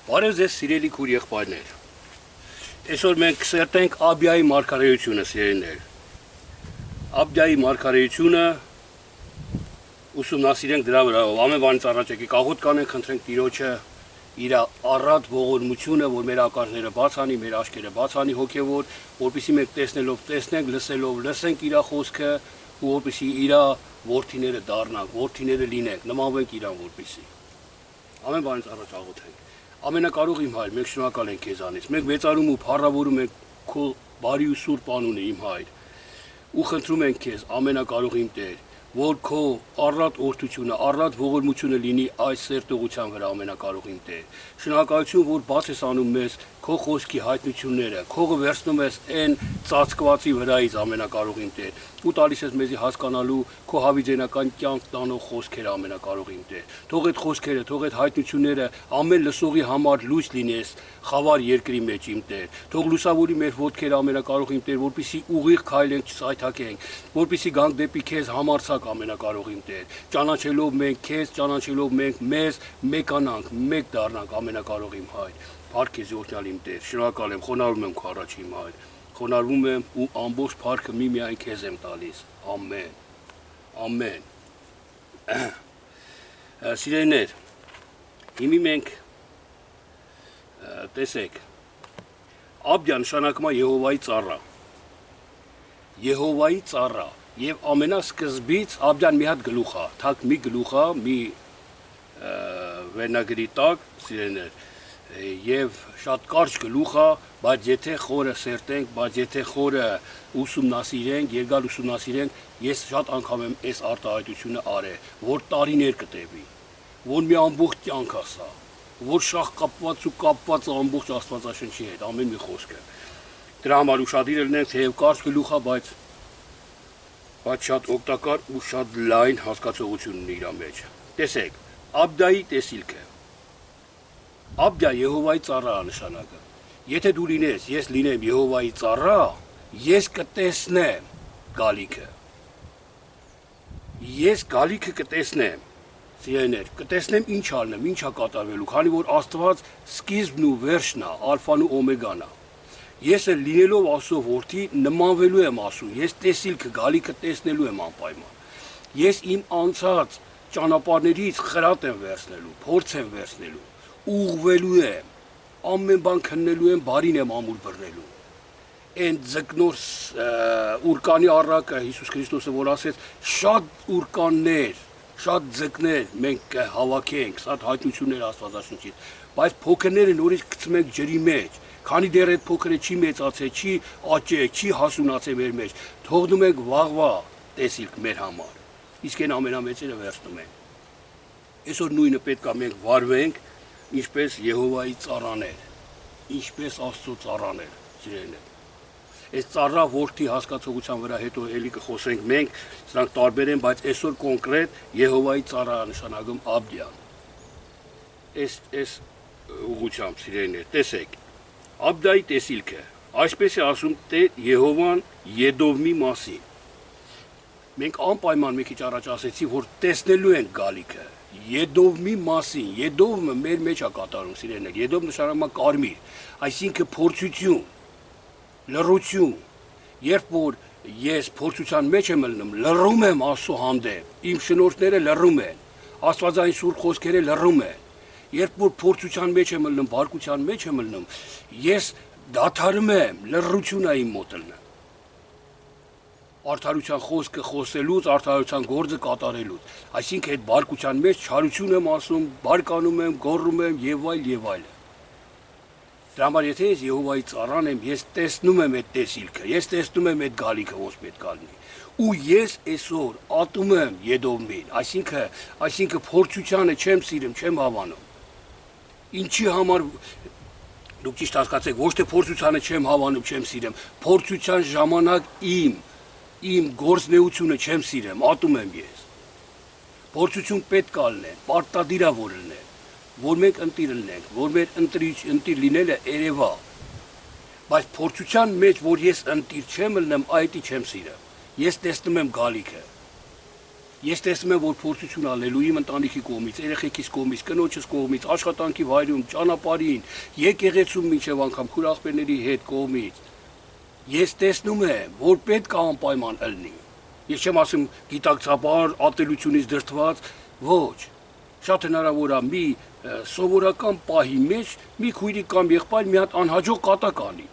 Բարև ձեզ սիրելի քույր եղբայրներ։ Այսօր մենք կսերտենք Աբիայի մարգարեությունը, սիրելիներ։ Աբիայի մարգարեությունը ուսումնասիրենք դրա վրա, ամեն բանից առաջ եկեք աղոթ կանենք, խնդրենք Տիրոջը իր առատ ողորմությունը, որ մեր ականջները բաց անի, մեր աչքերը բաց անի հոգևոր, որպեսզի մենք տեսնելով տեսնենք, լսելով լսենք իր խոսքը, ու որպեսզի իր որդիները դառնանք, որդիները լինենք, նմանվենք իրան որպեսզի։ Ամեն բանից առաջ աղոթենք։ Ամենակարող իմ հայր, մենք շնորհակալ ենք քեզանից։ Մենք մեծարում ու փառավորում ենք քո բարի ու սուրբ անունը, իմ հայր։ Ու խնդրում ենք քեզ, ամենակարող իմ Տեր, որ քո առատ օրհնությունը, առատ ողորմությունը լինի այս սերտողության վրա, ամենակարող իմ Տեր։ Շնորհակալություն, որ բաց ես անում մեզ քո խոսքի հայտնությունները, քողը վերցնում ես այն ծածկվածի վրայից, ամենակարող իմ Տեր, ու տալիս ես մեզի հասկանալու քո հավիճենական կյանք տանող խոսքերը, ամենակարող իմ Տեր։ Թող այդ խոսքերը, թող այդ հայտնությունները ամեն լսողի համար լույս լինես խավար երկրի մեջ, իմ Տեր։ Թող լուսավորի մեր ոտքերը, ամենակարող իմ Տեր, որպեսզի ուղիղ քայլենք, չսայթաքենք, որպեսզի գանք դեպի քեզ համարձակ, ամենակարող իմ Տեր։ Ճանաչելով մենք քեզ, ճանաչելով մենք մեզ, մեկանանք, մեկ դառնանք, ամենակարող իմ հայր։ Փառք քեզ օրհնյալ իմ Տեր, շնորհակալ եմ, խոնարհում եմ քո առաջ իմ հայր, խոնարհվում եմ ու ամբողջ փառքը միմիայն քեզ եմ տալիս, ամեն, ամեն։ Սիրելիներ, հիմի մենք տեսեք, Աբիա նշանակում է Եհովայի ծառա, Եհովայի ծառա, եւ ամենասկզբից Աբիան մի հատ գլուխ է, թակ մի գլուխ է, մի վերնագրի տակ, սիրելիներ, եւ շատ կարճ գլուխ է, բայց եթե խորը սերտենք, բայց եթե խորը ուսումնասիրենք, երկար ուսումնասիրենք, ես շատ անգամ եմ այս արտահայտությունը արել, որ տարիներ կտևի, որ մի ամբողջ կյանք է սա, որ շահ կապված ամբողջ Աստվածաշնչի հետ, ամեն մի խոսքը։ Դրա համար ուշադիր լինենք, թեև կարճ գլուխ է, բայց շատ օգտակար ու շատ լայն հասկացողություն ունի իր մեջ։ Տեսեք, Աբիայի տեսիլքը։ Աբիա Եհովայի ծառա նշանակը։ Եթե դու լինես, ես լինեմ Եհովայի ծառա, ես կտեսնեմ գալիքը։ Ես գալիքը կտեսնեմ, սիրելիներ, կտեսնեմ ինչ ալնեմ, ինչա կատարվելու, քանի որ Աստված սկիզբն ու վերջն է, ալֆան ու օմեգան է։ Ես էլ լինելով Աստծո որդի նմանվելու եմ Աստծուն, ես տեսիլքը գալիքը տեսնելու եմ անպայման։ Ես իմ անցած ճանապարհներից խրատ եմ վերցնելու, փորձ եմ վերցնելու, ուղղվելու եմ, ամեն բան քննելու եմ, բարին եմ ամուր բռնելու։ Այն ձկնոր ուրկանի առակը Հիսուս Քրիստոսը որ ասեց, շատ ուրկաններ, շատ ձկներ մենք կհավաքենք, շատ հայտնություններ Աստվածաշնչից, բայց փոքրները նորից գցում ենք ջրի մեջ, քանի դեռ այդ փոքրը չի մեծացել, չի աճել, չի հասունացել մեր մեջ, թողնում ենք վաղվա տեսիլք մեր համար, իսկ այն ամենամեծերը վերցնում ենք։ Այսօր նույնը պետք է մենք վարվենք, ինչպես Եհովայի ծառաներ, ինչպես Աստծո ծառաներ, սիրելիներ։ Այս ծառա որդի հասկացողության վրա հետո էլի կխոսենք մենք, սրանք տարբեր են, բայց այսօր կոնկրետ Եհովայի ծառա նշանակում Աբիան։ Այս ուղղությամբ, սիրելիներ, տեսեք, Աբիայի տեսիլքը, այսպես է ասում Տեր Եհովան Եդովմի մասին։ Մենք անպայման մի քիչ առաջ ասեցի, որ տեսնելու ենք գալիքը։ Եդովմի մասին, Եդովը մեր մեջ է կատարում, սիրելիներ, Եդով նշանակում է կարմիր, այսինքն փորձություն, լռություն, երբ որ ես փորձության մեջ եմ ելնում, լռում եմ Աստծո հանդեպ, իմ շնորհները լռում են, Աստվածային սուրբ խոսքերը լռում են, երբ որ փորձության մեջ եմ ելնում, բարկության մեջ եմ ելնում, ես դադարում եմ, լռություն է իմ մոտ ելնում։ Արդարության խոսքը խոսելուց, արդարության գործը կատարելուց, այսինքն այդ բարկության մեջ չարություն եմ ասում, բարկանում եմ, գոռում եմ եւ այլ։ Դրա համար եթե ես Եհովայի ծառան եմ, ես տեսնում եմ այդ տեսիլքը, ես տեսնում եմ այդ գալիքը ոնց պետք է լինի։ Ու ես այսօր ատում եմ Եդովմին, այսինքն փորձությանը չեմ սիրում, չեմ հավանում։ Ինչի համար դուք ճիշտ հասկացեք, ոչ թե փորձությանը չեմ հավանում, չեմ սիրում, փորձության ժամանակ իմ գործնեությունը չեմ սիրում, ատում եմ ես։ Փորձություն պետք է լինեն, պարտադիր է որ մենք ընտիր լինենք, որ մեր ընտիր լինելը երևա, բայց փորձության մեջ, որ ես ընտիր չեմ լինեմ, այդի չեմ սիրում, ես տեսնում եմ գալիքը, Ես տեսնում եմ, որ փորձություն ալելու իմ ընտանիքի կողմից, երեխեքիս կողմից, կնոջս կողմից, աշխատանքի վայրում, ճանապարհին, եկեղեցում մինչև անգամ քուրախպերների հետ կողմից։ Ես տեսնում եմ, որ պետք է անպայման ըլնի։ Ես չեմ ասում գիտակցաբար ատելությունից դրդված, ոչ։ Շատ հնարավոր է մի սովորական պահի մեջ մի քույրիկ կամ եղբայր մի հատ անհաջող կատակ անի։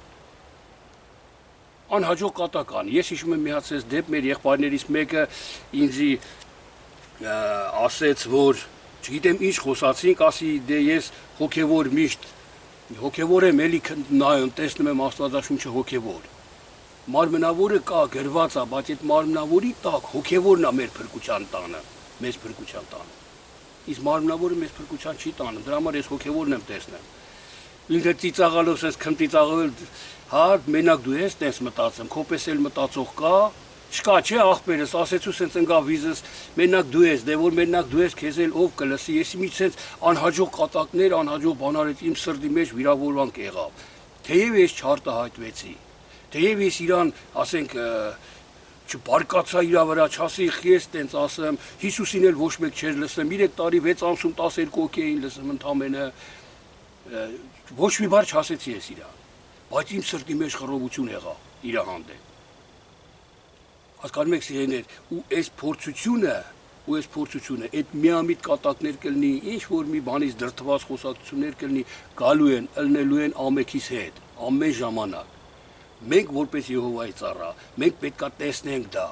Անհաջող կատակ անի։ Ես հիշում եմ մի հատ այս դեպք մեր եղբայրներից մեկը ինձի ասեց, որ չգիտեմ ինչ խոսացինք, ասի դե ես հոգևոր միշտ հոգևոր եմ էլի նայում, տեսնում եմ Աստվածաշունչը հոգևոր։ Մարմնավորը կա գրված է, բայց այդ մարմնավորի տակ հոգևորն է մեր փրկության տանը, մեծ փրկության տանը։ Իսկ մարմնավորը մեծ փրկության չի տանում, դրա համար ես հոգևորն եմ տեսնում։ Ինքը ծիծաղալով sense քնծիծաղել, հա, մենակ դու ես տես մտածում, քո պես էլ մտածող կա, չկա չէ աղբերս, ասեցու sense ընկա վիզս, մենակ դու ես, դե որ մենակ դու ես, քեզ էլ ով կլսի, ես մի sense անհաջող կատակներ, անհաջող բան արեց, իմ սրտի մեջ վիրավորանք եղավ։ Թեև ես չարտահայտվեցի, թեև ես իրան, ասենք, չբարկացա իր վրա, չասի ես տենց ասեմ, Հիսուսին էլ ոչ մեկ չէր լսեմ, 3 տարի 6 ամսում 12 հոգի էին լսում ընդամենը, ոչ մի բառ չասեցի ես իրա, բայց իմ սրտի մեջ խռովություն եղավ իր հանդեպ։ Հասկանում եք սիրելիներ, ու այս փորձությունը, այդ միամիտ կատակներ կլինի, ինչ որ մի բանից դրդված խոսակցություններ կլինի, գալու են, ըլնելու են ամեքիս հետ, ամեն ժամանակ։ Մենք որպես Եհովայի ծառա, մենք պետքա տեսնենք դա,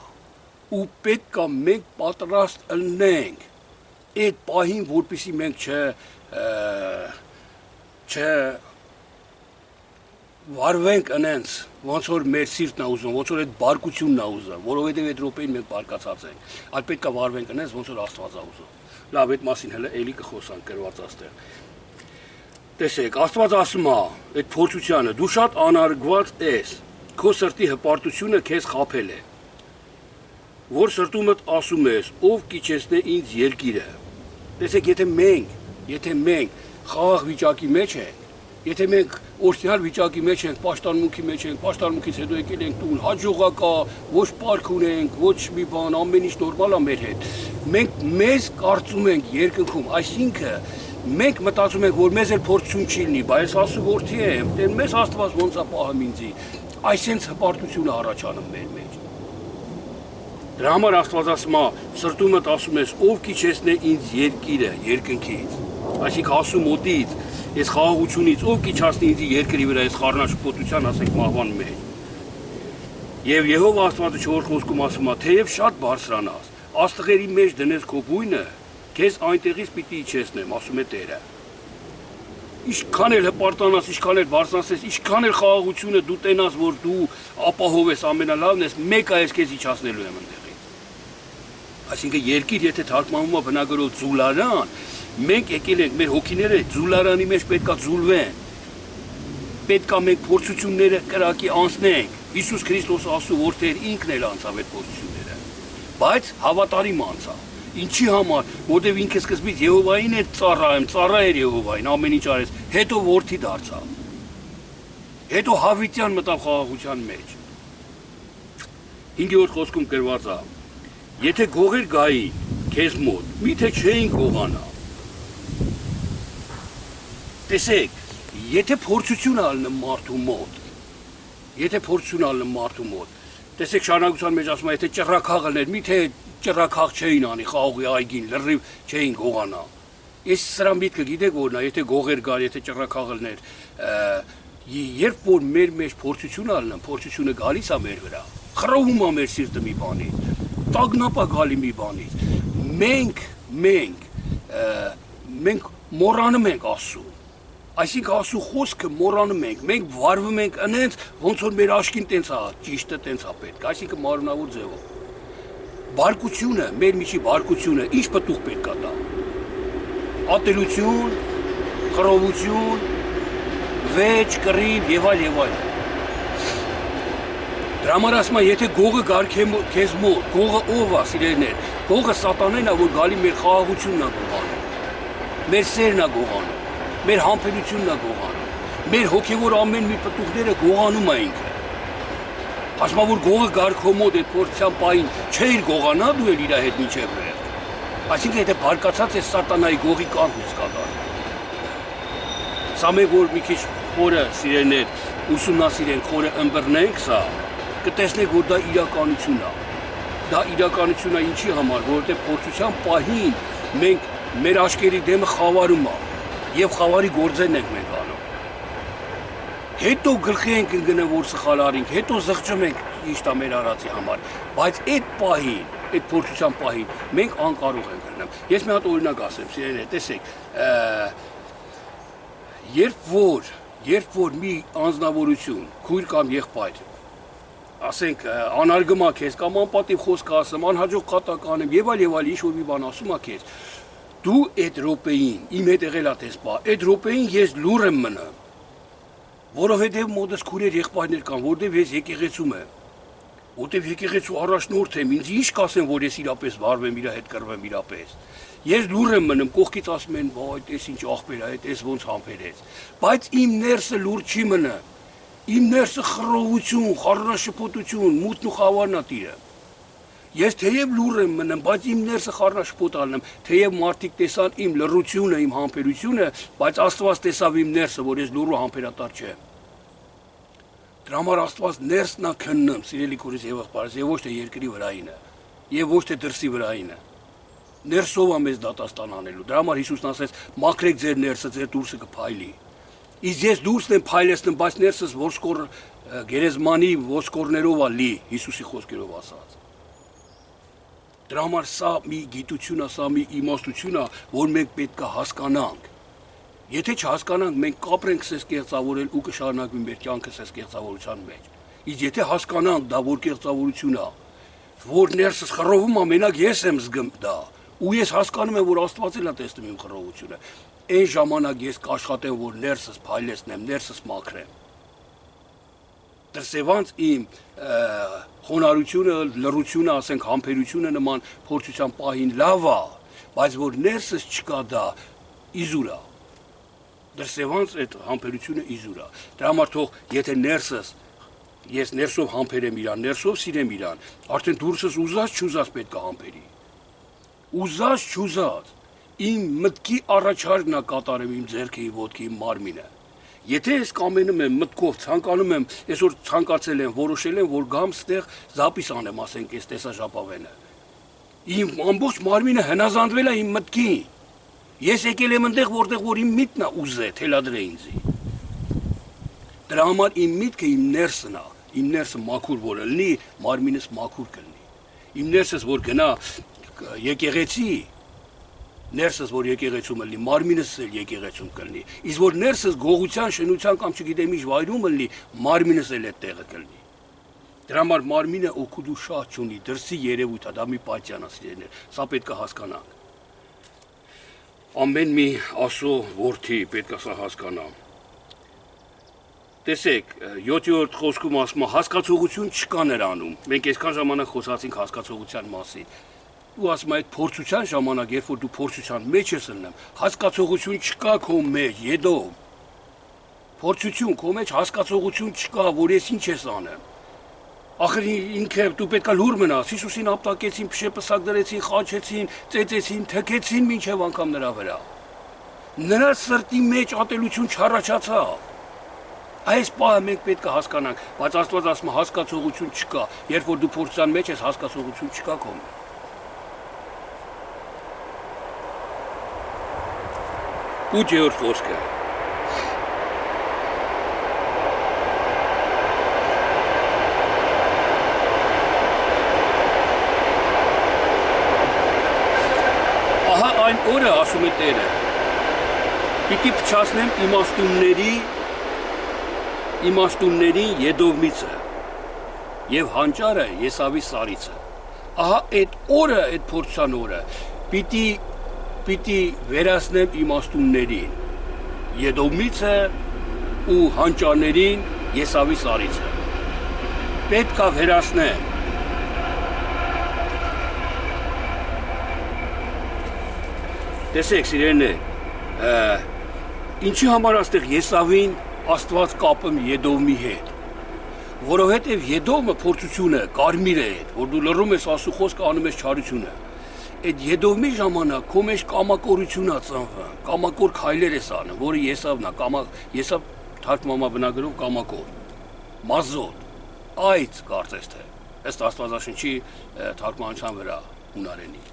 ու պետքա մենք պատրաստ ըլնենք այդ պահին, որպեսզի մենք վարվենք ընենց, ոնց որ մեր սիրտն է ուզում, ոնց որ այդ բարկությունն է ուզում, որովհետև այդ րոպեին մենք բարկացած ենք, այլ պետք է վարվենք ընենց, ոնց որ Աստված է ուզում։ Լավ, այդ մասին հələ էլի կխոսանք գրված աստեղ։ Տեսեք, Աստված ասում է, այդ փորձությանը դու շատ անարգված ես, քո սրտի հպարտությունը քեզ խաբել է, որ սրտումդ ասում ես, ով կիչեցնե ինձ երկիրը։ Տեսեք, եթե մենք խաղաղ վիճակի մեջ ենք, եթե մենք օրհնյալ վիճակի մեջ ենք, պաշտամունքի մեջ ենք, պաշտամունքից հետո եկել ենք տուն, հաջողակա, ոչ պարկ ունենք, ոչ մի բան, ամեն ինչ նորմալ է մեր հետ։ Մենք մեզ կարծում ենք երկնքում, այսինքն մենք մտածում ենք, որ մեզ էլ փորձություն չի լինի, բայց ասու որդի եմ, դե մեզ Աստված ոնց է պահում ինձի։ Այսինքն հպարտությունը առաջանում մեր մեջ։ Դրա համար Աստված ասում է, սրտումդ ասում ես, ով կիչեցնե ինձ երկիրը, երկնքից։ Այսինքն ասու մոտից, ես խաղաղությունից, ով կիչացնի ինձ երկրի վրա, ես խառնաշփոթության, ասենք, մահվան մեջ։ Եվ Եհովա Աստվածը 4 խոսքում ասում է, թեև շատ բարձրանաս, աստղերի մեջ դնես քո բույնը, քեզ այնտեղից պիտի իջեցնեմ, ասում է Տերը։ Ինչքան էլ հպարտանաս, ինչքան էլ բարձրանաս, ինչքան էլ խաղաղությունը դու տենաս, որ դու ապահով ես, ամենալավն ես, մեկը ես քեզ իջացնելու եմ այնտեղից։ Այսինքն երկիր, եթե թարգմանվում է բնագրով ձուլարան, մենք եկել ենք, մեր հոգիները ձուլարանի մեջ պետքա ձուլվեն, պետքա մենք փորձությունները կրակի անցնենք, Հիսուս Քրիստոսը ասու որդեր ինքն էլ անցավ այդ փորձությունները, բայց հավատարիմ անցավ, ինչի համար, որտև ինքը սկզբից Եհովային էր ծառա էր Եհովային, ամեն ինչ արեց, հետո որդի դարձավ, հետո հավիտյան մտավ խաղաղության մեջ, 5-րդ խոսքում գրված է, եթե գողեր գային քեզ մոտ, միթե չէին գողանա։ Տեսեք, եթե փորձություն ալնեմ մարդու մոտ, տեսեք շարունակության մեջ ասում է, եթե ճռռաքաղ ալներ, միթե ճռռաքաղ չէին անի, խաղողի այգին, լրիվ չէին գողանա։ Ես սրա միտքը գիտեք որն է, եթե գողեր գար, եթե ճռռաքաղ ալներ, երբ որ մեր մեջ փորձություն ալնեմ, փորձությունը գալիս է մեր վրա, խռովում է մեր սիրտը մի բանից, տագնապ է գալի մի բանից, մենք մոռանում ենք Աստծուն, այսինքն Աստծու խոսքը մոռանում ենք, մենք վարվում ենք ընենց, ոնց որ մեր աչքին տենց է, ճիշտը տենց է պետք, այսինքն մարմնավոր ձևով։ Բարկությունը, մեր միջի բարկությունը, ինչ պտուղ պետք է տա։ Ատելություն, խռովություն, վեճ, կռիվ եւ այլ։ Դրա համար ասում եմ, եթե գողը գար քեզ մոտ, գողը ով է, սիրելիներ, գողը սատանեն է, որ գալի մեր խաղաղությունն է գողանում, մեր սերն է գողանում, մեր համբերությունն է գողանում, մեր հոգևոր ամեն մի պտուղները գողանում է ինքը։ Ասма որ գողը գար քո մոտ այդ փորձության պահին չէիր գողանա դու էլ իր հետ միջև վեր։ Այսինքն եթե բարկացած է սատանայի գողի կանքն ես կատարում։ Սա մենք որ մի քիչ խորը սիրեներ ուսումնասիրենք, խորը ըմբռնենք սա, կտեսնենք որ դա իրականություն է։ Դա իրականություն է ինչի համար, որովհետև փորձության պահին մենք մեր աչքերի դեմը խավարում է եւ խավարի գործերն ենք մենք անում։ Հետո գլխի ենք ընկնում որ սխալ արինք, հետո զղջում ենք իշտա մեր արածի համար, բայց այդ պահին, այդ փորձության պահին մենք անկարող ենք լինում։ Ես մի հատ օրինակ ասեմ, սիրելիներ, տեսեք, երբ որ մի անձնավորություն, քույր կամ եղբայր, ասենք անարգմա քեզ կամ անպատիվ խոսք ասեմ, անհաջող կատակ անեմ եւ այլ ինչ որ մի բան ասում է քեզ, դու այդ րոպեին, իմ հետ եղել է տեսպա, այդ րոպեին ես լուր եմ մնում, որովհետեւ մոտս քուրեր եղբայրներ կան, որտեւ ես եկեղեցում եմ, որտեւ եկեղեցու առաջնորդ եմ, ինձ ինչ կասեմ, որ ես իրապես վարվեմ, իր հետ կռվեմ իրապես։ Ես լուր եմ մնում, կողքից ասում են, «Վայ, այս ինչ աղբեր է, այս ոնց համբերեց»։ Բայց իմ ներսը լուր չի մնում։ Իմ ներսը խռովություն, խառնաշփոթություն, մութն ու խավարն է տիրը։ Ես թեև լուր եմ մնում, բայց իմ ներսը խառնաշփոթ ալնում, թեև մարդիկ տեսան իմ լռությունը, իմ համբերությունը, բայց Աստված տեսավ իմ ներսը, որ ես լուր ու համբերատար չեմ։ Դրա համար Աստված ներսն է քննում, սիրելի քուրս եւ եղբայրս, եւ ոչ թե երկրի վրայինը, եւ ոչ թե դրսի վրայինը։ Ներսով է մեզ դատաստան անելու։ Դրա համար Հիսուսն ասեց. «Մաքրեք ձեր ներսը, ձեր դուրսը կփայլի»։ Իսկ ես դուրսն եմ փայլեցնում, բայց ներսս ոսկոր գերեզմանի ոսկորներով է լի, Հիսուսի խոսքերով ասած։ Դրա համար սա մի գիտություն է, սա մի իմաստություն է, որ մենք պետք է հասկանանք։ Եթե չհասկանանք, մենք կապրենք սես կեղծավորել ու կշարունակվի մեր կյանքը սես կեղծավորության մեջ։ Իսկ եթե հասկանանք դա որ կեղծավորություն է, որ ներսս խռովում է, մենակ ես եմ զգում դա, ու ես հասկանում եմ, որ Աստված էլ է տեսնում իմ խռովությունը, այն ժամանակ ես կաշխատեմ, որ ներսս փայլեցնեմ, ներսս մաքրեմ։ Դրսևանց իմ խոնարհությունը, լռությունը, ասենք համբերությունը նման փորձության պահին լավ է, բայց որ ներսս չկա դա իզուր է։ Դրսևանց այդ համբերությունը իզուր է։ Դրա համար թող եթե ներսս ես ներսով համբերեմ իրան, ներսով սիրեմ իրան, արդեն դուրսս ուզած չուզած պետք է համբերի։ Ուզած չուզած իմ մտքի առաջարկն է կատարեմ իմ ձեռքի, ոտքի, իմ մարմինը։ Եթե ես կամենում եմ մտքով ցանկանում եմ, այսօր ցանկացել եմ, որոշել եմ, որ գամ ստեղ զապիս անեմ, ասենք, այս տեսաժապավենը։ Իմ ամբողջ մարմինը հնազանդվել է իմ մտքին։ Ես եկել եմ այնտեղ, որտեղ որ իմ միտքն է ուզե, թելադրե ինձի։ Դրա համար իմ միտքը իմ ներսն է, իմ ներսը մաքուր որ լինի, մարմինս մաքուր կլինի։ Իմ ներսս որ գնա եկեղեցի, ներսս որ եկեղեցում լինի, մարմինս էլ եկեղեցում կլինի։ Իսկ որ ներսս գողության, շնության կամ չգիտեմ ինչ վայրում լինի, մարմինս էլ այդ տեղը կլինի։ Դրա համար մարմինը օգուտ ու շատ չունի, դրսի երևույթ է, դա մի պատյան է, սիրելիներ, սա պետք է հասկանանք։ Ամեն մի Աստծո որդի պետք է սա հասկանա։ Տեսեք, 7-րդ խոսքում ասում է հասկացողություն չկա նրանում։ Մենք այսքան ժամանակ խոսացինք հասկացողության մասին։ Ու ասում է այդ փորձության ժամանակ, երբ որ դու փորձության մեջ ես ընկնում, հասկացողություն չկա քո մեջ, յետո։ Փորձություն քո մեջ հասկացողություն չկա, որ ես ինչ ես անեմ։ Ախր ինքը դու պետքա լուր մնաս, Հիսուսին ապտակեցին, փշեպսակ դրեցին, խաչեցին, ծեծեցին, թքեցին մինչև անգամ նրա վրա։ Նրա սրտի մեջ ատելություն չառաջացավ։ Այս պահը մենք պետք է հասկանանք, բայց Աստված ասում է հասկացողություն չկա, երբ որ դու փորձության մեջ ես, հասկացողություն չկա քո մեջ։ 8-րդ խոսքը։ Ահա այն օրը, ասում է Տերը, պիտի փչացնեմ իմաստուններին Եդովմիցը եւ հանճարը Եսավի սարիցը։ Ահա այդ օրը, այդ փորձության օրը, պիտի վերացնեմ իմաստուններին Եդոմիցը ու հանճարներին Եսավի սարիցը։ Պետք է վերացնեմ։ Տեսեք, սիրելիներ, ինչի համար աստեղ Եսավին Աստված կապում Եդովմի հետ, Որովհետև Եդոմը փորձությունը կարմիր է, որ դու լռում ես Աստծո խոսքը անում ես չարությունը։ Այդ Եդոմի ժամանակ քո մեջ կամակորություն ա ծնվում, կամակոր քայլեր ես անում, որը Եսավն է, Եսավ թարգմանա բնագրով կամակոր, մազոտ, այց կարծես թե, ըստ Աստվածաշնչի թարգմանության վրա հունարենի։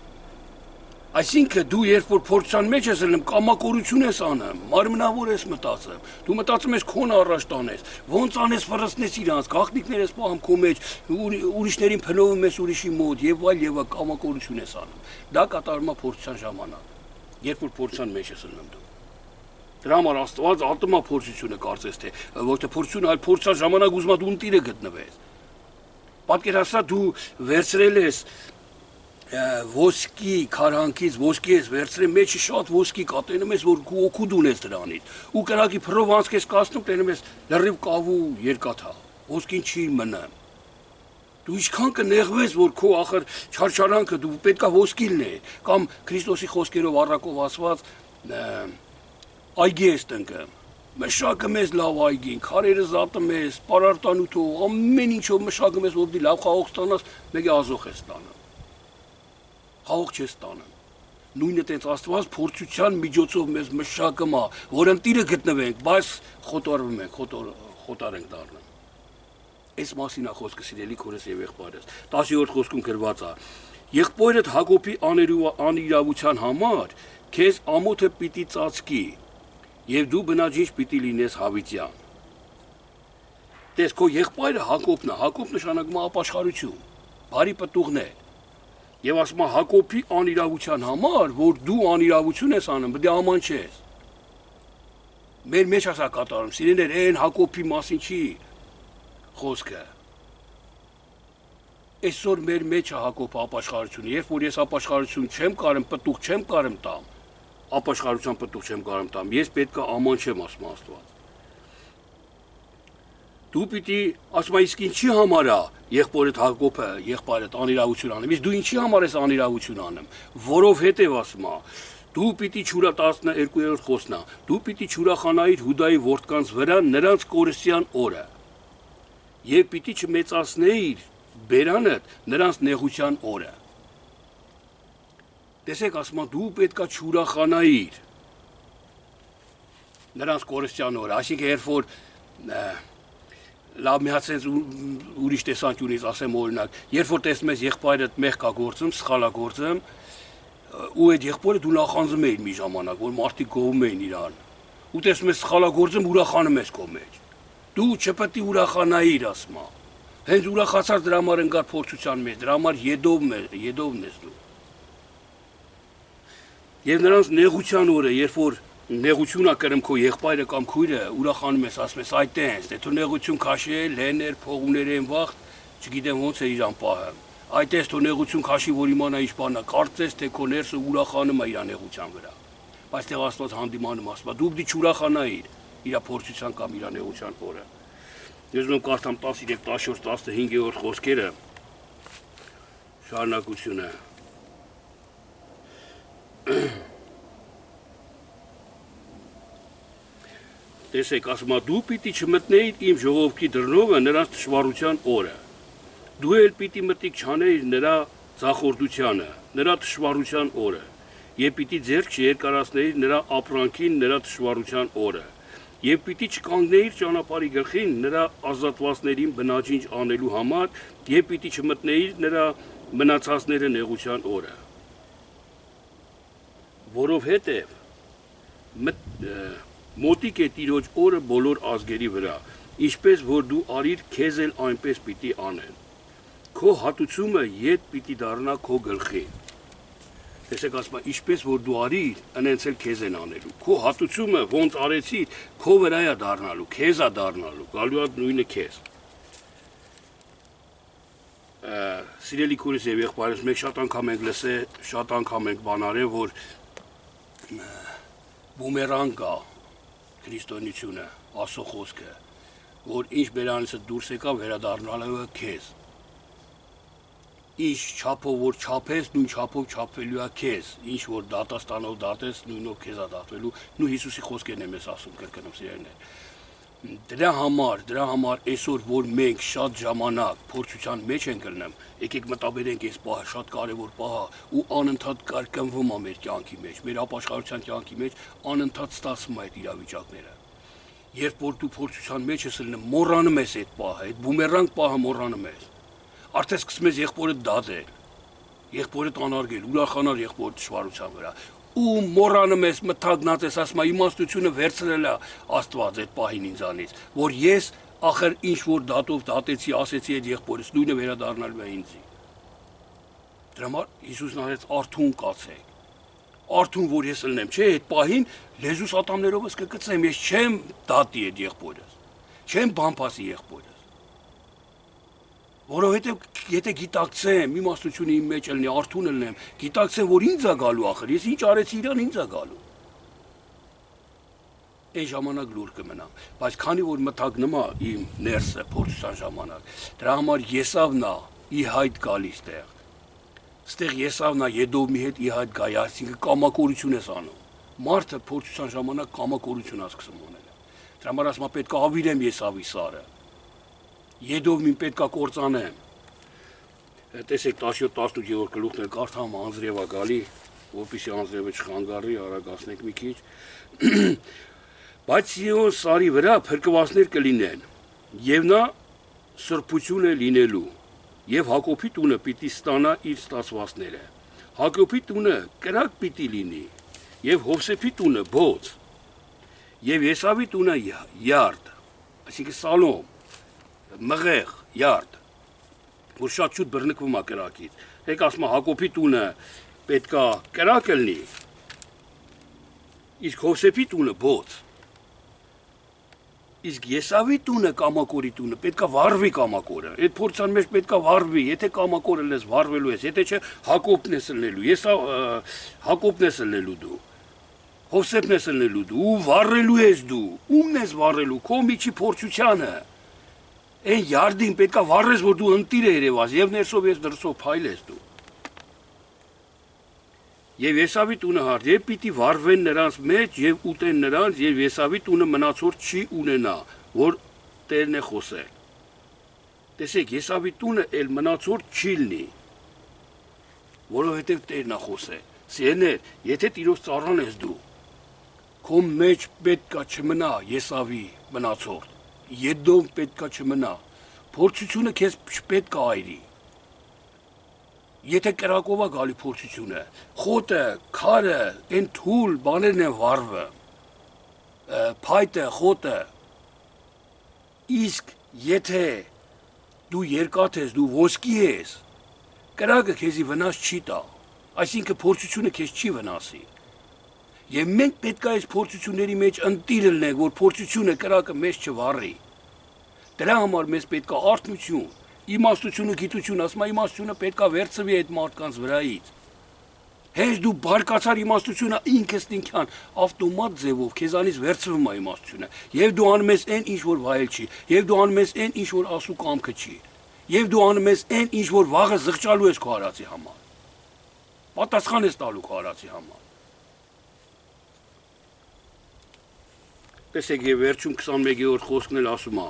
Այսինքն դու երբ որ փորձան մեջ ես ելնում, կամակորություն ես անում, մարմնավոր ես մտածում, դու մտածում ես քոնը առաջ տանես, ոնց անես վրացնես իրանց, գաղտնիքներ ես պահում քո մեջ, ուրիշներին փնովում ես ուրիշի մոտ եւ այլ կամակորություն ես անում։ Դա կատարվում է փորձության ժամանակ, երբ որ փորձան մեջ ես ելնում դու։ Դրա համար Աստված ատում է փորձությունը կարծես թե, ոչ թե փորձություն, այլ փորձան ժամանակ ուզում է դու ընտիրը գտնվես։ Պատկերացրա դու վերցրել ես ոսկի քարանքից ոսկի ես վերցրել մեջը շատ ոսկի կա տենում ես որ օգու դունես դրանից ու կրակի փռով անցքես կասնում տենում ես լրիվ կավու երկաթա ոսկին չի մնում դու ինչքան կնեղվես որ քո ախր չարչարանքը դու պետքա ոսկի լինի կամ Քրիստոսի խոսքերով առակով ասված այգի ես տնկում մշակում ես լավ այգին քարերը զատում ես պարարտանութով ամեն ինչով մշակում ես որ դի լավ խաղող ստանաս մեկի ազոխ ես ստանում Խաղող չես տանում։ Նույնը տենց Աստված փորձության միջոցով մեզ մշակում է, որ ընտիրը գտնվենք, բայց խոտորվում ենք, խոտար ենք դառնում։ Այս մասին է խոսքը սիրելի քորես եւ եղբայրս։ 10-րդ խոսքում գրված է. Եղբայրդ Հակոբի անիրավության համար քեզ ամոթը պիտի ծածկի, եւ դու բնաջինջ պիտի լինես հավիտյան։ Տես քո եղբայրը Հակոբն է, Հակոբ նշանակում է ապաշխարություն, բարի պտուղներ։ Եվ ասում է Հակոբի անիրավության համար, որ դու անիրավություն ես անում, բդի աման չես։ Մեր մեջ ասա կատարում, սիրեներ, այն Հակոբի մասին չի խոսքը։ Այսօր մեր մեջ է Հակոբը ապաշխարությունը, երբ որ ես ապաշխարություն չեմ կարում, պտուղ չեմ կարում տամ, ապաշխարության պտուղ չեմ կարում տամ, ես պետք է աման չեմ ասում Աստված։ Դու պիտի ասում ես իսկ ինչի համար է եղբորդ Հակոբը եղբայրդ անիրավություն անում իսկ դու ինչի համար ես անիրավություն անում որովհետև ասում է դու պիտի չուրա 12-րդ խոսքն է դու պիտի չուրախանայիր Հուդայի որդկանց վրա նրանց կորստյան օրը եւ պիտի չմեծացնեիր բերանդ նրանց նեղության օրը տեսեք ասում է դու պետքա չուրախանայիր նրանց կորստյան օրը այսինքն երբ որ լավ միացած ուրիշ տեսանկյունից ասեմ օրինակ երբ որ տեսնում ես եղբայրդ մեղք է գործում սխալ է գործում ու այդ եղբորը դու նախանձում ես մի ժամանակ որ մարդիկ գովում են իրան ու տեսնում ես սխալ է գործում ուրախանում ես քո մեջ դու չպետք է ուրախանայիր ասма հենց ուրախացած դրա համար ընկար փորձության մեջ դրա համար յեդովն ես դու եւ նրանց նեղության օրը երբ որ նեղությունա կրեմ քո եղբայրը կամ քույրը ուրախանում ես ասում ես այդ տենց դե թո նեղություն քաշել հեներ փողուներ են վախտ չգիտեմ ոնց է իրան պահը այդ տես թո նեղություն քաշի որ իմանա ինչ բանա կարծես թե քո ներսը ուրախանում է իր նեղության վրա բայց տեղ Աստված հանդիմանում ասում դու պիտի չուրախանայիր իր փորձության կամ իր նեղության օրը ես ուզում կարդամ 13-14-15-րդ խոսքերը շարունակությունը Տեսեք, ասում դու պիտի չմտնեիր իմ ժողովքի դռնովը նրանց թշվառության օրը։ Դու էլ պիտի մտիկ չանեիր նրա ձախորդությանը, նրա թշվառության օրը, եւ պիտի ձեռք չերկարացնեիր նրա ապրանքին նրա թշվառության օրը, եւ պիտի չկանգնեիր ճանապարհի գլխին նրա ազատվածներին բնաջինջ անելու համար, եւ պիտի չմտնեիր նրա մնացածները նեղության օրը։ Որովհետև մոտիկ է Տիրոջ օրը բոլոր ազգերի վրա, ինչպես որ դու արիր քեզ էլ այնպես պիտի անեն։ Քո հատուցումը ետ պիտի դառնա քո գլխին։ Տեսեք ասում է, ինչպես որ դու արիր, այնպես էլ քեզ են անելու։ Քո հատուցումը ոնց արեցի, քո վրա է դառնալու, քեզ է դառնալու, գալու է նույնը քեզ։ Սիրելի քույրս եւ եղբայրս, մենք շատ անգամ ենք լսել, շատ անգամ ենք բանարել, որ բումերանգ կա քրիստոնեությունը, Աստծո խոսքը, որ ինչ բերանից դուրս եկա վերադառնալու է քեզ։ Ինչ չափով որ չափես, նույն չափով չափվելու է քեզ, ինչ որ դատաստանով դատես, նույնով քեզ է դատվելու, նույն Հիսուսի խոսքերն եմ ես ասում կրկնում սիրելիներ։ Դրա համար այսօր որ մենք շատ ժամանակ փորձության մեջ ենք գտնվում, եկեք մտաբերենք այս պահը շատ կարևոր պահ է ու անընդհատ կարկնվում է մեր կյանքի մեջ, մեր ապաշխարության կյանքի մեջ անընդհատ ստացվում է այդ իրավիճակները։ Երբ որ դու փորձության մեջ ես լինում, մոռանում ես այդ պահը, այդ բումերանգ պահը մոռանում ես։ Արդեն սկսում ես եղբորդ դատել, եղբորդ անարգել, ուրախանալ եղբորդ դժվարության վրա։ Ու մոռանում ես մթագնած ես, ասում իմաստությունը վերցրել է Աստված այդ պահին ինձանից, որ ես ախր ինչ որ դատով դատեցի, ասեցի այդ եղբորս, նույնը վերադառնալու է ինձի։ Դրա համար Հիսուսն ասեց արթուն կացեք։ Արթուն որ ես լինեմ, չէ, այդ պահին լեզուս ատամներովս կգցեմ, ես չեմ դատի այդ եղբորս, չեմ բամփասի եղբորս։ Որովհետև եթե գիտակցեմ, իմաստությունը իմ մեջ լինի, արթուն լինեմ, գիտակցեմ, որ ինձ է գալու ախր, ես ինչ արեցի իրան ինձ է գալու։ Այն ժամանակ լուր կմնամ, բայց քանի որ մթագնում է իմ ներսը փորձության ժամանակ, դրա համար Եսավն է ի հայտ գալիս տեղ։ Ստեղ Եսավն է Եդովմի հետ ի հայտ գայ, այսինքն կամակորություն ես անում։ Մարդը փորձության ժամանակ կամակորություն է սկսում անել։ Դրա համար ասում պետք է ավիրեմ Եսավի սարը։ Եդովմին պետք է կործանեմ։ Տեսեք 17-18-րդ գլուխն էլ կարդամ անձրև է գալի, որպեսզի անձրևը չխանգարի, արագացնենք մի քիչ։ Բայց Սիոն սարի վրա փրկվածներ կլինեն, եւ նա սրբություն է լինելու, եւ Հակոբի տունը պիտի ստանա իր ստացվածները։ Հակոբի տունը կրակ պիտի լինի, եւ Հովսեփի տունը բոց, եւ Եսավի տունը յարդ, այսինքն սալոմ, մղեղ, յարդ, որ շատ շուտ բռնկվում է կրակից։ Եք ասում Հակոբի տունը պետքա կրակ լինի, իսկ Հովսեփի տունը բոց։ Իսկ Եսավի տունը կամակորի տունը պետքա վառվի կամակորը։ Այդ փորձան մեջ պետքա վառվի, եթե կամակորը լես վառվելու ես, եթե չէ Հակոբն ես լնելու, Հակոբն ես լնելու դու։ Հովսեփն ես լնելու դու, ու վառելու ես դու։ Ումն ես վառելու, քո միջի փորձությանը։ Այն յարդին պետքա վառես, որ դու ընտիր երևաս, եւ ներսով ես դրսով փայլես դու։ Եվ Եսավի տունը հարդ, եւ պիտի վառվեն նրանց մեջ եւ ուտեն նրանց, եւ Եսավի տունը մնացորդ չի ունենա, որ Տերն է խոսել։ Տեսեք, Եսավի տունը էլ մնացորդ չի լինի, որովհետեւ Տերն է խոսել։ Սիրելիներ, եթե Տիրոջ ծառան ես դու, քո մեջ պետքա չմնա Եսավի մնացորդ, Եդոմ պետքա չմնա, փորձությունը քեզ չպետք է այրի։ Եթե կրակով է գալի փորձությունը, խոտը, քարը, այն թույլ բաներն են վառվը, փայտը, խոտը, իսկ եթե դու երկաթ ես, դու ոսկի ես, կրակը քեզի վնաս չի տա, այսինքն փորձությունը քեզ չի վնասի։ Եվ մենք պետք է այս փորձությունների մեջ ընտիր լինենք, որ փորձությունը կրակը մեզ չվառի։ Դրա համար մեզ պետք է արթնություն, իմաստությունը, գիտություն, ասում իմաստությունը պետք է վերցվի այդ մարդկանց վրայից։ Հենց դու բարկացար իմաստությունը ինքնին ավտոմատ ձևով քեզանից վերցվում է իմաստությունը, եւ դու անում ես այն ինչ որ վայել չի, եւ դու անում ես այն ինչ որ ասու կամքը չի, եւ դու անում ես այն ինչ որ վաղը զղջալու ես քո արածի համար։ Պատասխան ես տալու քո արածի համար։ Տեսեք, եւ վերջում 21-րդ խոսքն էլ ասում է.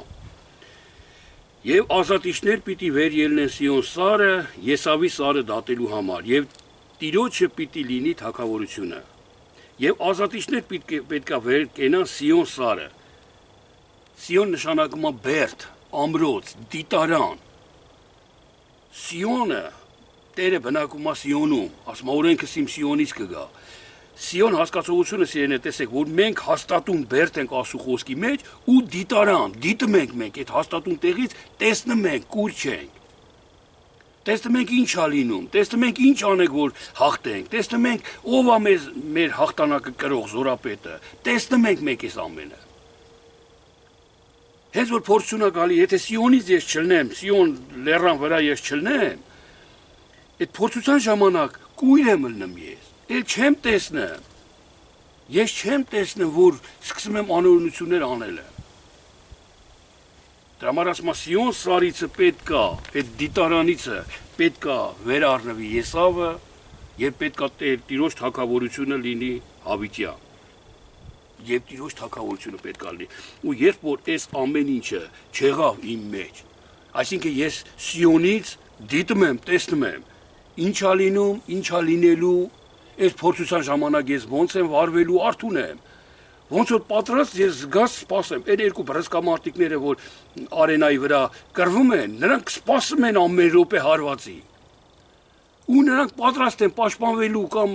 Եվ ազատիչներ պիտի վեր ելնեն Սիոն սարը, Եսավի սարը դատելու համար, եւ Տիրոջը պիտի լինի թագավորությունը։ Եվ ազատիչներ պետքա վեր կենան Սիոն սարը։ Սիոն նշանակում է բերդ, ամրոց, դիտարան։ Սիոնը Տերը բնակում է Սիոնում, ասում օրենքս իմ Սիոնից կգա։ Սիոն հասկացողությունը սիրեն է, տեսեք, որ մենք հաստատուն բերդ ենք ասու խոսքի մեջ ու դիտարան, դիտում ենք մենք այդ հաստատուն տեղից, տեսնում ենք, կուր չենք։ Տեսնում ենք ինչ ա լինում, տեսնում ենք ինչ անենք, որ հաղթենք, տեսնում ենք ով է մեր հաղթանակը կրող զորապետը, տեսնում ենք մենք այս ամենը։ Հենց որ փորձունա գալի, եթե Սիոնից ես չլնեմ, Սիոն լեռան վրա ես չլնեմ, այդ փորձության ժամանակ կույր եմ լնում ես։ Էլ չեմ տեսնում, ես չեմ տեսնում, որ սկսում եմ անօրենություններ անելը։ Դրա համար ասում Սիոն սարիցը պետքա, այդ դիտարանիցը պետքա վեր առնվի Եսավը, եւ պետքա Տիրոջ թագավորությունը լինի հավիտյան։ եւ Տիրոջ թագավորությունը պետք է լինի։ Ու երբ որ այս ամեն ինչը չեղավ իմ մեջ, այսինքն ես Սիոնից դիտում եմ, տեսնում եմ, ինչա լինում, ինչա լինելու, այս փորձության ժամանակ ես ոնց եմ վարվելու, արթուն եմ։ Ոնց որ պատրաստ ես զգաս սպասեմ, այդ երկու բռսկամարտիկները, որ արենայի վրա կռվում են, նրանք սպասում են ամեն րոպե հարվածի։ Ու նրանք պատրաստ են պաշտպանվելու կամ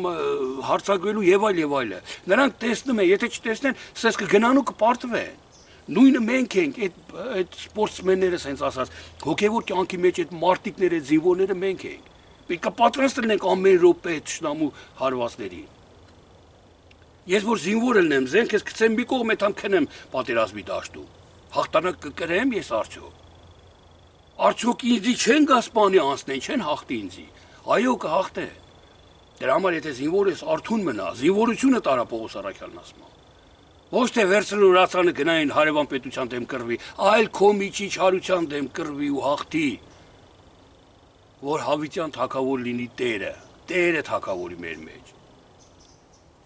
հարձակվելու եւ այլը։ Նրանք տեսնում են, եթե չտեսնեն, սես կգնան ու կպարտվեն։ Նույնը մենք ենք, այդ սպորտսմենները, sense ասած, հոգեվոր կյանքի մեջ այդ մարտիկները, զինվորները մենք ենք։ Պետք է պատրաստ լինենք ամեն րոպե ճշնամու հարվածներին։ Ես որ զինվոր եմ, զենք ես գցեմ մի կողմ, այդ քնեմ պատերազմի դաշտում։ Հաղթանակ կկրեմ ես արդյոք։ Արդյոք ինձի չեն գասպանի անցնեն, չեն հաղթի ինձի։ Այո, կհաղթե։ Դրա համար եթե զինվոր ես, արթուն մնա, զինվորությունը տարա Պողոս Առաքյալն ասում։ Ոչ թե վերցրու ռացանը գնային հարևան պետության դեմ կռվի, այլ քո միջի չարության դեմ կռվի ու հաղթի։ Որ հավիտյան թագավոր լինի Տերը թագավորի մեր մեջ։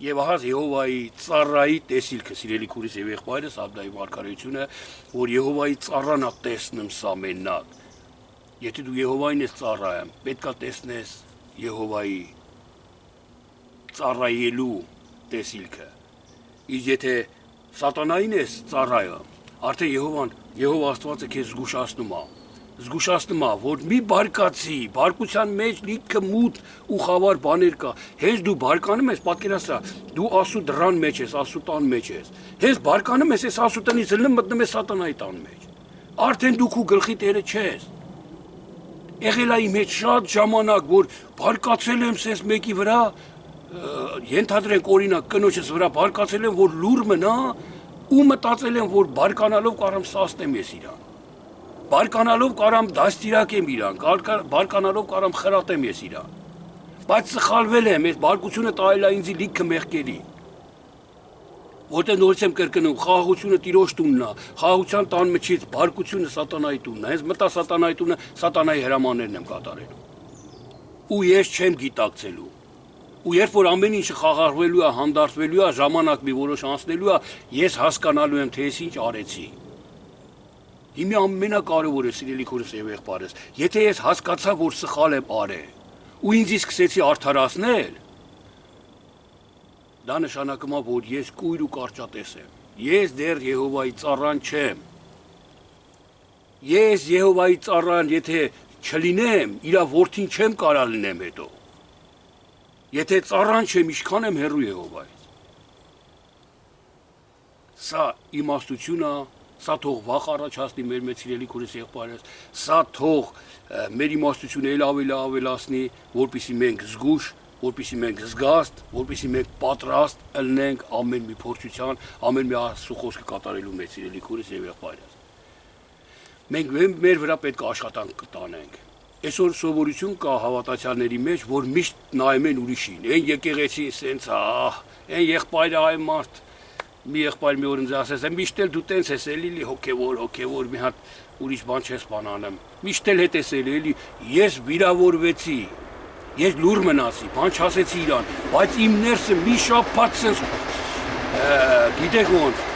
Եվ ահա Եհովայի ծառայի տեսիլքը, սիրելի քուրիս եւ եղբայրս, Աբդայի մարգարեությունը, որ Եհովայի ծառան է տեսնում սա մենակ։ Եթե դու Եհովային ես ծառայում, պետքա տեսնես Եհովայի ծառայելու տեսիլքը։ Իսկ եթե սատանային ես ծառայում, արդեն Եհովա Աստվածը քեզ զգուշացնում է, որ մի բարկացի, բարկության մեջ լիքը մութ ու խավար բաներ կա։ Հենց դու բարկանում ես, պատկերացրա, դու ասու դրան մեջ ես, ասու տան մեջ ես։ Հենց բարկանում ես, այս ասու տնից մտնում ես սատանայի տան մեջ։ Արդեն դու քո գլխի տերը չես։ Եղել է իմ հետ շատ ժամանակ, որ բարկացել եմ սես մեկի վրա, ենթադրենք օրինակ կնոջս վրա բարկացել եմ, որ լուր մնա ու մտածել եմ, որ բարկանալով կարամ սաստեմ ես իրան։ Բարկանալով կարամ դաստիարակեմ իրան, բարկանալով կարամ խրատեմ ես իրան։ Բայց սխալվել եմ, այս բարկությունը տալել է ինձ լիքը մեղքերի։ Որտեղ նորից եմ կրկնում, խաղաղությունը Տիրոջ տունն է, խաղաղության տան միջից բարկությունը սատանայի տունն է, հենց մտա սատանայի տունը, սատանայի հրամաններն եմ կատարելու։ Ու ես չեմ գիտակցելու։ Ու երբ որ ամեն ինչը խաղաղվելու է, հանդարտվելու է, ժամանակ մի որոշ անցնելու է, ես հասկանալու եմ, թե ես ինչ արեցի։ Հիմա ամենակարևորը, սիրելի քուրս եւ եղբայրս, եթե ես հասկացա, որ սխալ եմ արել, ու ինձ սկսեցի արդարացնել, դա նշանակում է, որ ես կույր ու կարճատես եմ։ Ես դեռ Եհովայի ծառան չեմ։ Ես Եհովայի ծառան, եթե չլինեմ, իր որդին չեմ կարա լինեմ հետո։ Եթե ծառան չեմ, ինչքան եմ հեռու Եհովայից։ Սա իմաստությունը, սա թող վախ առաջացնի մեր մեծ սիրելի քուրս եղբայրս, սա թող մեր իմաստությունը էլ ավելացնի, որպեսզի մենք զգուշ, որպեսզի մենք զգաստ, որպեսզի մենք պատրաստ ելնենք ամեն մի փորձության, ամեն մի Աստծո խոսքը կատարելու մեծ սիրելի քուրս եւ եղբայրս։ Մենք մեր վրա պետք է աշխատանք տանենք։ Այսօր սովորություն կա հավատացյալների մեջ, որ միշտ նայում են ուրիշին, այն եկեղեցի սենց, այն եղբայրը այ մարդ, մի եղբայր մի օր ինձ ասեց, միշտ էլ դու տենց ես էլի հոգևոր, մի հատ ուրիշ բան չես բանանում, միշտ էլ հետ ես էլի, ես վիրավորվեցի, ես լուր մնացի, բան չասեցի իրան, բայց իմ ներսը մի շաբաթ սենց, գիտեք ոնց,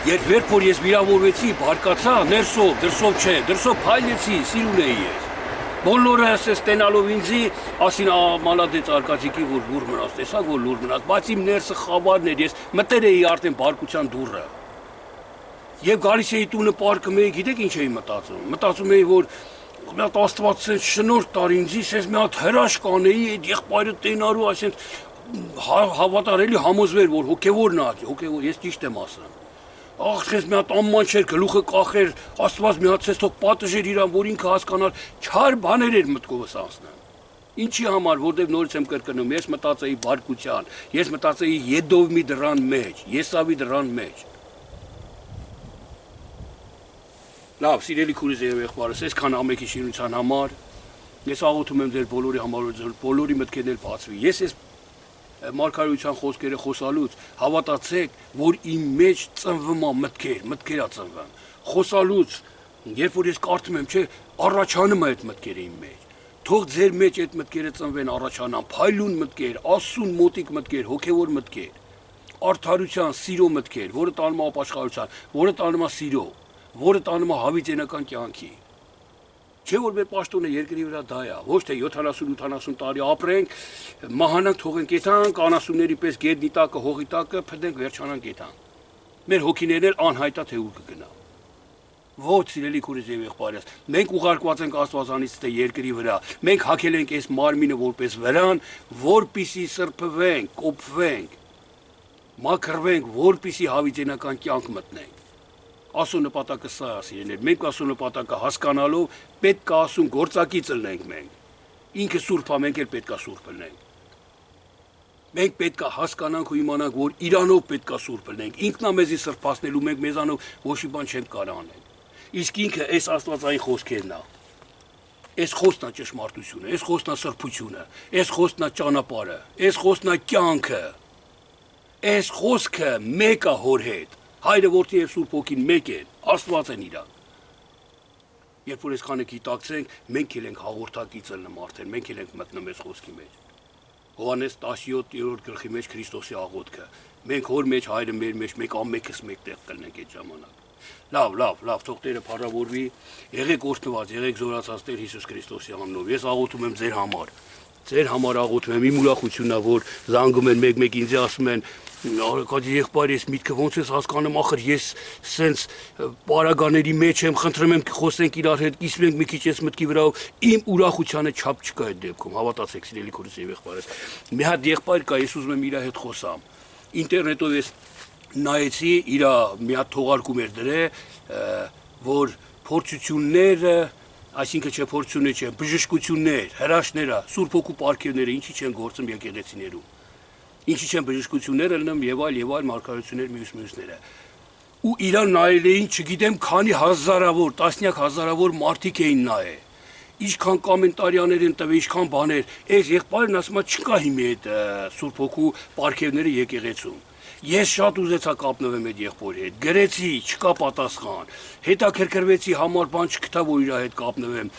երբ որ ես վիրավորվեցի, բարկացա, ներսով, դրսով չէ, դրսով փայլեցի, սիրուն էի ես։ Բոլորը ասես տենալով ինձի, ասին մալադեց արկածիկի, որ լուր մնաց, տեսակ, որ լուր մնաց, բայց իմ ներսը խավարն էր, ես մտեր էի արդեն բարկության դուռը։ Եվ գալիս էի տունը պարկում էի, գիտեք ինչ էի մտածում էի, որ մի հատ Աստված սենց շնորհ տար ինձի, սենց մի հատ հրաշք անեի, այդ եղբայրը տենալու, այսինքն հավատարելի համոզվեր, որ հոգևորն է, հոգևոր, ես ճիշտ եմ ասում։ Ախ, մի հատ ամման չէր, գլուխը կախեր, Աստված մի հատ ցես թող պատժեր իրան, որ ինքը հասկանար, չար բաներ էր մտքովս անցնում։ Ինչի համար, որտեղ նորից եմ կրկնում, ես մտածեի բարկության, ես մտածեի Եդովմի դռան մեջ, Եսավի դռան մեջ։ Լավ, սիրելի քուրս եւ եղբայրս, այսքան ամենքի շինության համար, ես աղոթում եմ ձեր բոլորի համար, որ բոլորի մտքերն էլ բացվի։ Ես այս մարգարեության խոսքերը խոսալուց հավատացեք, որ իմ մեջ ծնվում է մտքեր է ծնվում։ Խոսալուց, երբ որ ես կարդում եմ, չէ, առաջանում է այդ մտքերը իմ մեջ։ Թող ձեր մեջ այդ մտքերը ծնվեն, առաջանան, փայլուն մտքեր, Աստծուն մոտիկ մտքեր, հոգևոր մտքեր։ Արդարության, սիրո մտքեր, որը տանում է ապաշխարության, որը տանում է սիրո, որը տանում է հավիտենական կյանքի։ Չէ որ մեր պաշտոնը երկրի վրա դա է, ոչ թե 70-80 տարի ապրենք, մահանանք, թողենք եթանք, անասունների պես գետնի տակը, հողի տակը, փդենք, վերջանանք եթանք։ Մեր հոգիներն էլ անհայտա թե ուր կգնա։ Ոչ, սիրելի քուրս եւ եղբայրս, մենք ուղարկված ենք Աստվածանից թե երկրի վրա։ Մենք հագել ենք այս մարմինը որպես վրան, որպիսի սրբվենք, կոփվենք, մաքրվենք, որպիսի հավիտենական կյանք մտնենք։ Ասու նպատակը սա է, սիրելիներ, մենք ասու նպատակը հասկանալով պետք է ասուն գործակից ելնենք մենք։ Ինքը սուրբ է, մենք էլ պետք է սուրբ ելնենք։ Մենք պետք է հասկանանք ու իմանանք, որ Իրանով պետք է սուրբ ելնենք։ Ինքն է մեզի սրբացնելու, մենք մեզանով ոչ մի բան չենք կարող անել։ Իսկ ինքը այս Աստվածային խոսքերն է։ Այս խոսքն է ճշմարտությունը, այս խոսքն է սրբությունը, այս խոսքն է ճանապարհը, այս խոսքն է կյանքը։ Այս խոսքը մեկ է հոր հետ։ Հայրը, որդին եւ Սուրբ Հոգին մեկ են, Աստված են իրար։ Երբ որ այսքանը գիտակցենք, մենք էլ ենք հաղորդակից ելնում արդեն, մենք էլ ենք մտնում այս խոսքի մեջ։ Հովհաննես 17-րդ գլխի մեջ Քրիստոսի աղոթքը։ Մենք հոր մեջ, հայրը մեր մեջ, մենք ամենքս մեկտեղ կլնենք այդ ժամանակ։ Լավ, թող Տերը փառավորվի, եղեք օրհնված, եղեք զորացած Տեր Հիսուս Քրիստոսի անունով։ Ես աղոթում եմ ձեր համար։ Ձեր համար աղոթում եմ, իմ ուրախությունն է, որ զանգում են մեկ-մեկ ինձ ասում են, «Արքադի եղբայր, ես միտքը ոնց ես հասկանում, ախր ես սենց պարագաների մեջ եմ, խնդրում եմ խոսենք իրար հետ, կիսվենք մի քիչ ես մտքի վրա»։ Իմ ուրախությանը չափ չկա այդ դեպքում, հավատացեք սիրելի քուրս եւ եղբայրս։ Մի հատ եղբայր կա, ես ուզում եմ իր հետ խոսամ։ Ինտերնետով ես նայեցի, իր մի հատ թողարկում էր դրել, որ փորձությունները, այսինքն չէ փորձություններ չեն, բժշկություններ, հրաշները, Սուրբ Հոգու պարգևները ինչի չեն գործում եկեղեցիներում։ Ինչի չեն բժշկությունները լնում եւ այլ մարգարեություններ մյուսները։ Ու իրան նայել էին, չգիտեմ, քանի հազարավոր, տասնյակ հազարավոր մարդիկ էին նայել։ Ինչքան կոմենտարիաներ են տվել, ինչքան բաներ։ Այս եղբայրն ասում է, չկա հիմի այդ Սուրբ Հոգու պարգևները եկեղեցում։ Ես շատ ուզեցա կապնվեմ այդ եղբորի հետ, գրեցի, չկա պատասխան, հետաքրքրվեցի, համար բան չգտա, որ իր հետ կապնվեմ։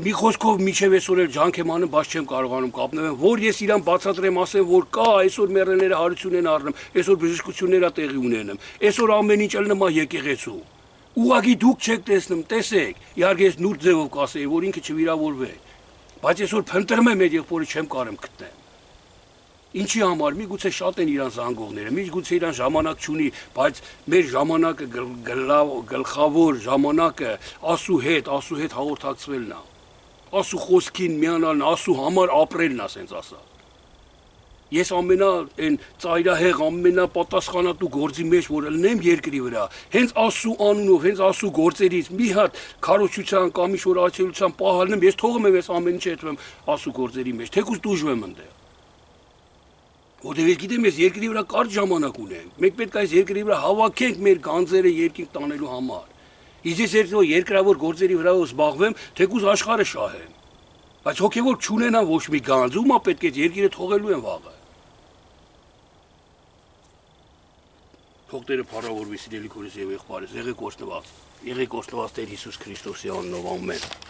Մի խոսքով միջև այսօր էլ ջանք եմ անում, բայց չեմ կարողանում կապնվեմ, որ ես իրան բացատրեմ, ասեմ, որ կա, այսօր մեռելները հարություն են առնում, այսօր բժշկություններ է տեղի ունենում, այսօր ամեն ինչ ելնում է եկեղեցու։ Ուղղակի դուք չեք տեսնում, տեսեք, իհարկե ես նուրբ ձևով կասեի, որ ինքը չվիրավորվի, բայց այսօր փնտրում եմ այդ եղբորը չեմ կարող գտնել։ Ինչի համար, միգուցե շատ են իրան զանգողները, միգուցե իրան ժամանակ չունի, բայց մեր ժամանակը գլխավոր ժամանակը Աստծու հետ հաղորդակցվելն է։ Աստծու խոսքին միանալն, Աստծու համար ապրելն է, ասենց ասա։ Ես այն ծայրահեղ ամենապատասխանատու գործի մեջ, որ ելնեմ երկրի վրա, հենց Աստծու անունով, հենց Աստծու գործերից մի հատ քարոզչության կամ ինչ-որ այցելության պահալնեմ, ես թողում եմ այս ամեն ինչը հետում Աստծու գործերի մեջ, թեկուզ դուժվեմ այնտեղ։ Որտեղ ես գիտեմ, ես երկրի վրա կարճ ժամանակ ունենք։ Մենք պետք է այս երկրի վրա հավաքենք մեր գանձերը երկինք տանելու համար։ Իսկ ես երկրավոր գործերի վրա զբաղվեմ, թեկուզ աշխարհը շահեմ։ Բայց հոգևոր չունենա ոչ մի գանձ, ումա պետք է երկիրը թողելու են վաղը։ Թող Տերը փառավորվի սիրելի քուրս եւ եղբայրս, եղեք օրհնված Տեր Հիսուս Քրիստոսի անունով, ամեն։